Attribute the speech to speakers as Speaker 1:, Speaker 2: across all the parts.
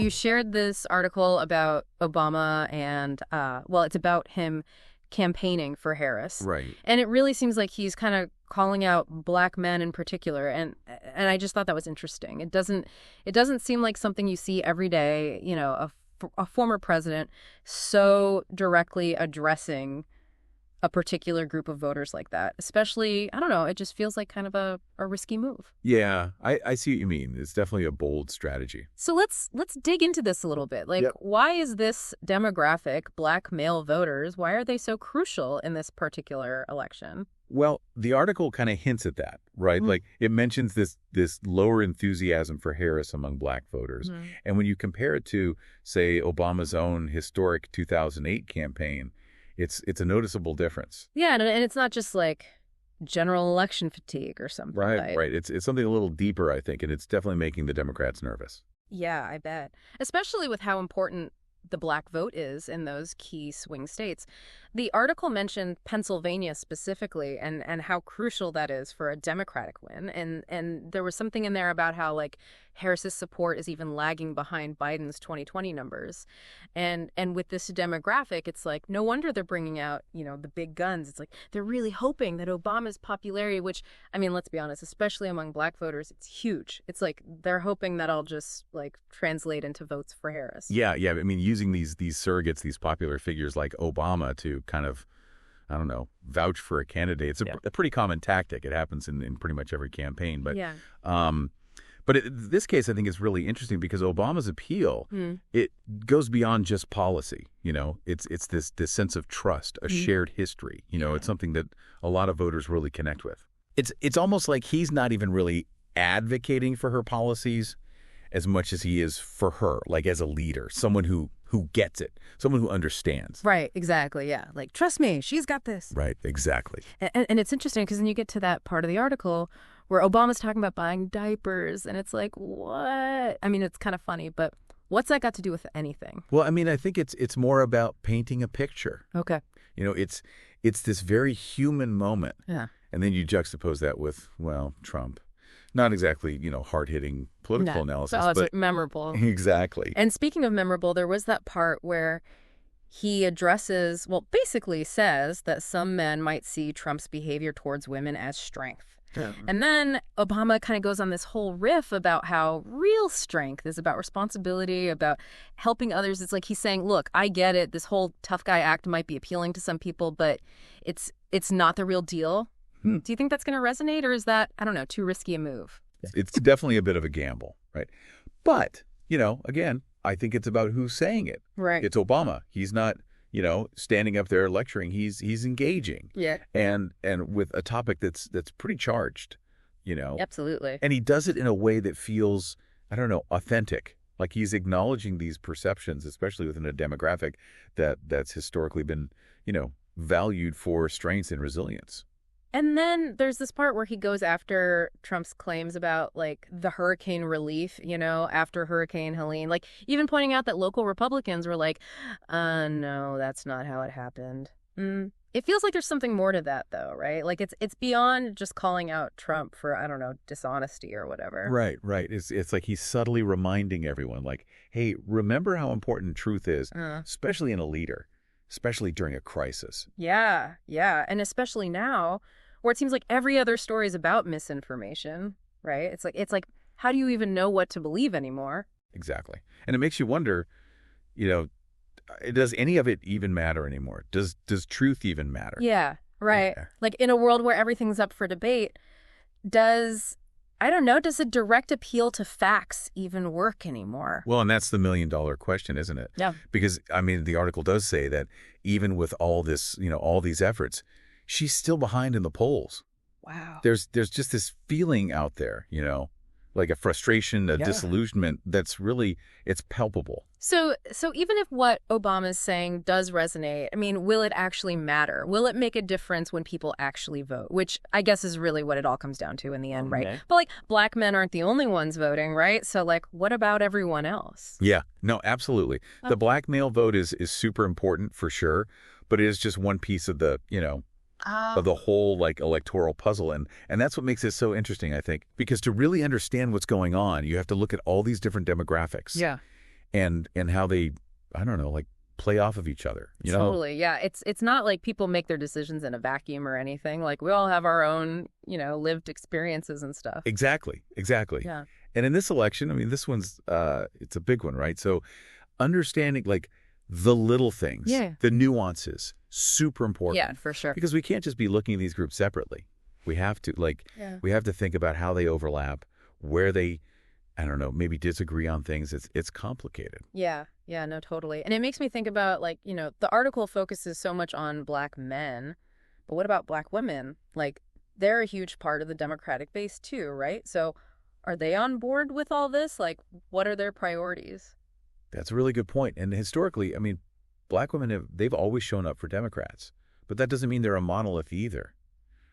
Speaker 1: you shared this article about Obama and, well, it's about him campaigning for Harris.
Speaker 2: Right.
Speaker 1: And it really seems like he's kind of calling out black men in particular. And I just thought that was interesting. It doesn't seem like something you see every day, you know, a former president so directly addressing a particular group of voters like that, especially, I don't know, it just feels like kind of a risky move.
Speaker 2: Yeah, I see what you mean. It's definitely a bold strategy.
Speaker 1: So let's dig into this a little bit. Like,
Speaker 2: Yep.
Speaker 1: Why is this demographic, black male voters, why are they so crucial in this particular election?
Speaker 2: Well, the article kind of hints at that, right?
Speaker 1: Mm.
Speaker 2: Like it mentions this lower enthusiasm for Harris among black voters.
Speaker 1: Mhm.
Speaker 2: And when you compare it to, say, Obama's own historic 2008 campaign, it's a noticeable difference.
Speaker 1: Yeah, and it's not just like general election fatigue or something.
Speaker 2: Right. It's something a little deeper, I think, and it's definitely making the Democrats nervous.
Speaker 1: Yeah, I bet. Especially with how important the black vote is in those key swing states. The article mentioned Pennsylvania specifically and how crucial that is for a Democratic win. And there was something in there about how, like, Harris's support is even lagging behind Biden's 2020 numbers. And with this demographic, it's like, no wonder they're bringing out, you know, the big guns. It's like they're really hoping that Obama's popularity, which, I mean, let's be honest, especially among black voters, it's huge. It's like they're hoping that'll just, like, translate into votes for Harris.
Speaker 2: Yeah. I mean, using these surrogates, these popular figures like Obama to kind of, I don't know, vouch for a candidate. It's a pretty common tactic. It happens in pretty much every campaign. But
Speaker 1: Yeah.
Speaker 2: But this case, I think, is really interesting because Obama's appeal, it goes beyond just policy. You know, it's this sense of trust, a shared history. You know, it's something that a lot of voters really connect with. It's almost like he's not even really advocating for her policies as much as he is for her, like as a leader, someone who gets it, someone who understands.
Speaker 1: Right, exactly, yeah. Like, trust me, she's got this.
Speaker 2: Right, exactly.
Speaker 1: And it's interesting because then you get to that part of the article where Obama's talking about buying diapers, and it's like, what? I mean, it's kind of funny, but what's that got to do with anything?
Speaker 2: Well, I mean, I think it's more about painting a picture.
Speaker 1: Okay.
Speaker 2: You know, it's this very human moment.
Speaker 1: Yeah.
Speaker 2: And then you juxtapose that with, well, Trump. Not exactly, you know, hard-hitting political analysis,
Speaker 1: so it's
Speaker 2: but
Speaker 1: memorable.
Speaker 2: Exactly.
Speaker 1: And speaking of memorable, there was that part where he addresses, well, basically says that some men might see Trump's behavior towards women as strength. Yeah. And then Obama kind of goes on this whole riff about how real strength is about responsibility, about helping others. It's like he's saying, look, I get it. This whole tough guy act might be appealing to some people, but it's not the real deal. Do you think that's going to resonate, or is that, I don't know, too risky a move?
Speaker 2: It's definitely a bit of a gamble, right? But, you know, again, I think it's about who's saying it.
Speaker 1: Right.
Speaker 2: It's Obama. He's not, you know, standing up there lecturing. He's engaging.
Speaker 1: Yeah.
Speaker 2: And with a topic that's pretty charged, you know.
Speaker 1: Absolutely.
Speaker 2: And he does it in a way that feels, I don't know, authentic. Like he's acknowledging these perceptions, especially within a demographic that's historically been, you know, valued for strengths and resilience.
Speaker 1: And then there's this part where he goes after Trump's claims about, like, the hurricane relief, you know, after Hurricane Helene, like even pointing out that local Republicans were like, no, that's not how it happened. It feels like there's something more to that, though, right? Like it's beyond just calling out Trump for, I don't know, dishonesty or whatever.
Speaker 2: Right. It's like he's subtly reminding everyone, like, hey, remember how important truth is, especially in a leader, especially during a crisis.
Speaker 1: Yeah. And especially now, where it seems like every other story is about misinformation, right? It's like, how do you even know what to believe anymore?
Speaker 2: Exactly. And it makes you wonder, you know, does any of it even matter anymore? Does truth even matter?
Speaker 1: Yeah, right.
Speaker 2: Yeah.
Speaker 1: Like in a world where everything's up for debate, does a direct appeal to facts even work anymore?
Speaker 2: Well, and that's the $1,000,000 question, isn't it?
Speaker 1: Yeah.
Speaker 2: Because, I mean, the article does say that even with all this, you know, all these efforts, she's still behind in the polls.
Speaker 1: Wow.
Speaker 2: There's just this feeling out there, you know, like a frustration, a disillusionment that's really, it's palpable.
Speaker 1: So even if what Obama's saying does resonate, I mean, will it actually matter? Will it make a difference when people actually vote? Which I guess is really what it all comes down to in the end, right? But like, black men aren't the only ones voting, right? So like, what about everyone else?
Speaker 2: Yeah, no, absolutely. The black male vote is super important for sure, but it is just one piece of the, you know, of the whole like electoral puzzle. And that's what makes it so interesting, I think, because to really understand what's going on, you have to look at all these different demographics.
Speaker 1: Yeah.
Speaker 2: and how they, I don't know, like play off of each other, you know?
Speaker 1: Totally, yeah. It's not like people make their decisions in a vacuum or anything. Like, we all have our own, lived experiences and stuff.
Speaker 2: Exactly.
Speaker 1: Yeah.
Speaker 2: And in this election, I mean, this one's, it's a big one, right? So understanding like the little things,
Speaker 1: Yeah.
Speaker 2: the nuances, super important.
Speaker 1: Yeah, for sure.
Speaker 2: Because we can't just be looking at these groups separately. We have to, we have to think about how they overlap, where they, I don't know, maybe disagree on things. It's complicated.
Speaker 1: Yeah, no, totally. And it makes me think about, the article focuses so much on Black men, but what about Black women? Like, they're a huge part of the Democratic base too, right? So are they on board with all this? Like, what are their priorities?
Speaker 2: That's a really good point. And historically, I mean, Black women, they've always shown up for Democrats, but that doesn't mean they're a monolith either.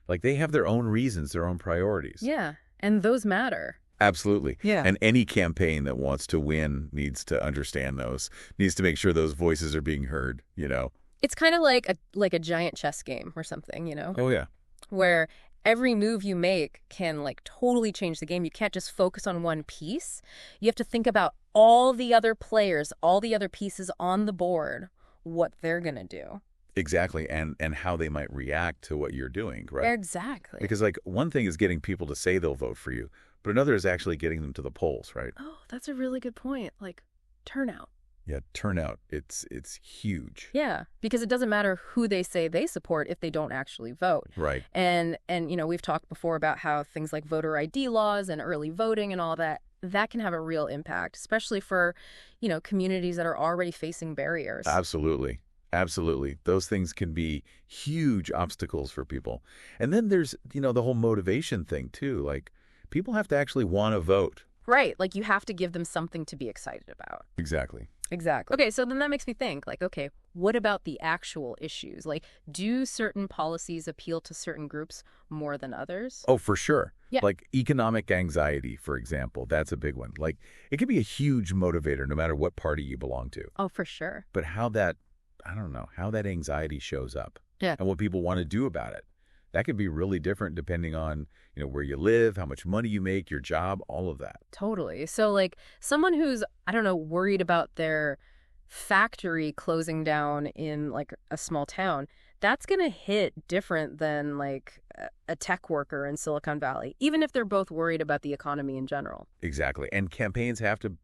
Speaker 2: Like, they have their own reasons, their own priorities.
Speaker 1: Yeah, and those matter.
Speaker 2: Absolutely.
Speaker 1: Yeah.
Speaker 2: And any campaign that wants to win needs to understand those, needs to make sure those voices are being heard,
Speaker 1: It's kind of like a giant chess game or something,
Speaker 2: Oh, yeah.
Speaker 1: where every move you make can totally change the game. You can't just focus on one piece. You have to think about all the other players, all the other pieces on the board, what they're going to do.
Speaker 2: Exactly. And how they might react to what you're doing, right?
Speaker 1: Exactly.
Speaker 2: Because one thing is getting people to say they'll vote for you, but another is actually getting them to the polls, right?
Speaker 1: Oh, that's a really good point. Turnout.
Speaker 2: Yeah, turnout, it's huge.
Speaker 1: Yeah, because it doesn't matter who they say they support if they don't actually vote.
Speaker 2: Right.
Speaker 1: And we've talked before about how things like voter ID laws and early voting and all that can have a real impact, especially for, communities that are already facing barriers.
Speaker 2: Absolutely. Those things can be huge obstacles for people. And then there's, the whole motivation thing too. Like, people have to actually want to vote.
Speaker 1: Right. You have to give them something to be excited about.
Speaker 2: Exactly.
Speaker 1: Okay, so then that makes me think, okay, what about the actual issues? Do certain policies appeal to certain groups more than others?
Speaker 2: Oh, for sure.
Speaker 1: Yeah.
Speaker 2: Like economic anxiety, for example, that's a big one. It can be a huge motivator no matter what party you belong to.
Speaker 1: Oh, for sure.
Speaker 2: But how that anxiety shows up.
Speaker 1: Yeah.
Speaker 2: And what people want to do about it. That could be really different depending on, where you live, how much money you make, your job, all of that.
Speaker 1: Totally. So someone who's, worried about their factory closing down in a small town, that's going to hit different than a tech worker in Silicon Valley, even if they're both worried about the economy in general.
Speaker 2: Exactly. And campaigns have to,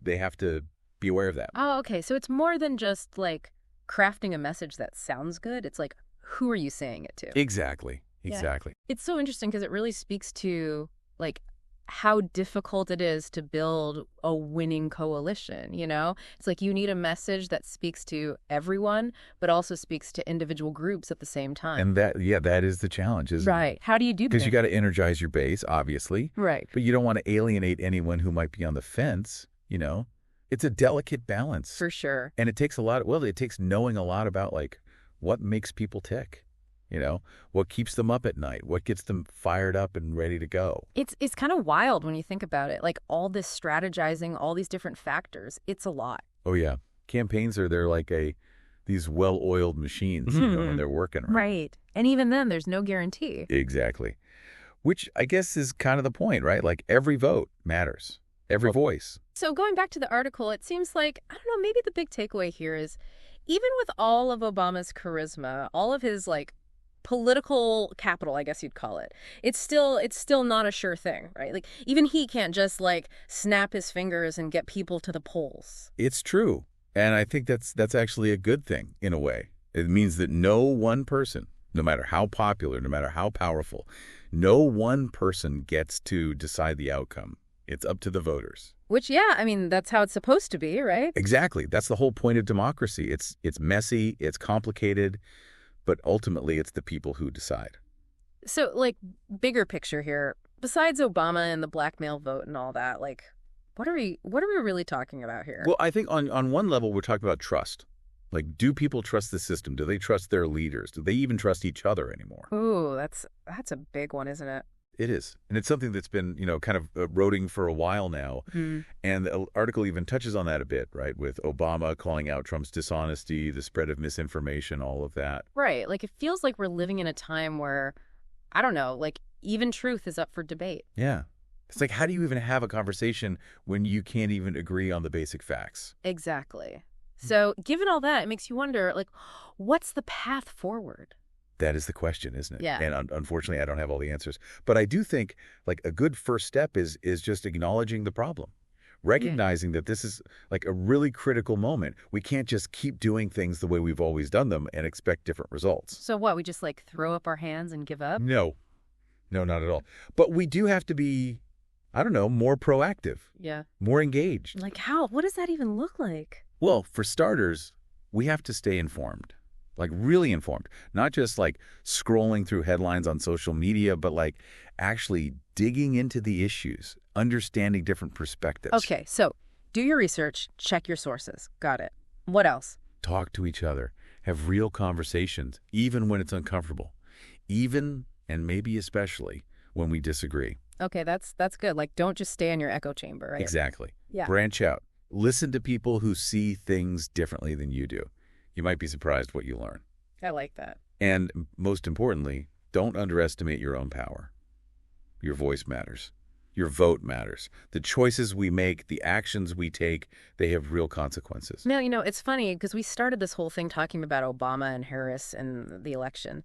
Speaker 2: they have to be aware of that.
Speaker 1: Oh, okay. So it's more than just crafting a message that sounds good. It's who are you saying it to?
Speaker 2: Exactly.
Speaker 1: Yeah. It's so interesting because it really speaks to how difficult it is to build a winning coalition, It's you need a message that speaks to everyone, but also speaks to individual groups at the same time.
Speaker 2: And that is the challenge, isn't it?
Speaker 1: Right. How do you do that?
Speaker 2: Because you got to energize your base, obviously.
Speaker 1: Right.
Speaker 2: But you don't want to alienate anyone who might be on the fence, It's a delicate balance.
Speaker 1: For sure.
Speaker 2: And it takes it takes knowing a lot about what makes people tick. What keeps them up at night, what gets them fired up and ready to go.
Speaker 1: It's kind of wild when you think about it. All this strategizing, all these different factors, it's a lot.
Speaker 2: Oh, yeah. Campaigns they're these well-oiled machines, when they're working.
Speaker 1: Right. And even then, there's no guarantee.
Speaker 2: Exactly. Which I guess is kind of the point, right? Every vote matters. Every voice.
Speaker 1: So going back to the article, it seems maybe the big takeaway here is even with all of Obama's charisma, all of his political capital, I guess you'd call it, it's still not a sure thing, right? Even he can't just snap his fingers and get people to the polls.
Speaker 2: It's true. And I think that's actually a good thing in a way. It means that no one person, no matter how popular, no matter how powerful, no one person gets to decide the outcome. It's up to the voters.
Speaker 1: Which, that's how it's supposed to be, right?
Speaker 2: Exactly. That's the whole point of democracy. It's messy, it's complicated, but ultimately it's the people who decide.
Speaker 1: So, bigger picture here, besides Obama and the black male vote and all that, what are we really talking about here?
Speaker 2: Well, I think on one level we're talking about trust. Do people trust the system? Do they trust their leaders? Do they even trust each other anymore?
Speaker 1: Ooh, that's a big one, isn't it?
Speaker 2: It is. And it's something that's been, kind of eroding for a while now.
Speaker 1: Mm.
Speaker 2: And the article even touches on that a bit, right? With Obama calling out Trump's dishonesty, the spread of misinformation, all of that.
Speaker 1: Right. It feels like we're living in a time where, I don't know, even truth is up for debate.
Speaker 2: Yeah. It's like, how do you even have a conversation when you can't even agree on the basic facts?
Speaker 1: Exactly. So given all that, it makes you wonder, like, what's the path forward?
Speaker 2: That is the question, isn't it?
Speaker 1: Yeah.
Speaker 2: And unfortunately, I don't have all the answers. But I do think like a good first step is just acknowledging the problem, recognizing that this is like a really critical moment. We can't just keep doing things the way we've always done them and expect different results.
Speaker 1: So what, we just like throw up our hands and give up?
Speaker 2: No, not at all. But we do have to be, I don't know, more proactive,
Speaker 1: Yeah.
Speaker 2: more engaged.
Speaker 1: Like how? What does that even look like?
Speaker 2: Well, for starters, we have to stay informed, like really informed, not just like scrolling through headlines on social media, but like actually digging into the issues, understanding different perspectives.
Speaker 1: Okay, so do your research, check your sources. Got it. What else?
Speaker 2: Talk to each other, have real conversations, even when it's uncomfortable, even and maybe especially when we disagree.
Speaker 1: Okay, that's good. Like, don't just stay in your echo chamber, right?
Speaker 2: Exactly.
Speaker 1: Yeah.
Speaker 2: Branch out. Listen to people who see things differently than you do. You might be surprised what you learn.
Speaker 1: I like that.
Speaker 2: And most importantly, don't underestimate your own power. Your voice matters. Your vote matters. The choices we make, the actions we take, they have real consequences.
Speaker 1: Now, it's funny because we started this whole thing talking about Obama and Harris and the election,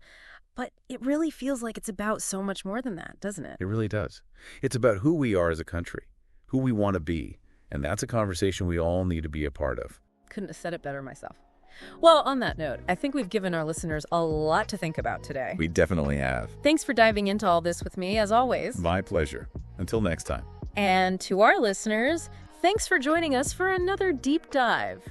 Speaker 1: but it really feels like it's about so much more than that, doesn't it?
Speaker 2: It really does. It's about who we are as a country, who we want to be. And that's a conversation we all need to be a part of.
Speaker 1: Couldn't have said it better myself. Well, on that note, I think we've given our listeners a lot to think about today.
Speaker 2: We definitely have.
Speaker 1: Thanks for diving into all this with me, as always.
Speaker 2: My pleasure. Until next time.
Speaker 1: And to our listeners, thanks for joining us for another deep dive.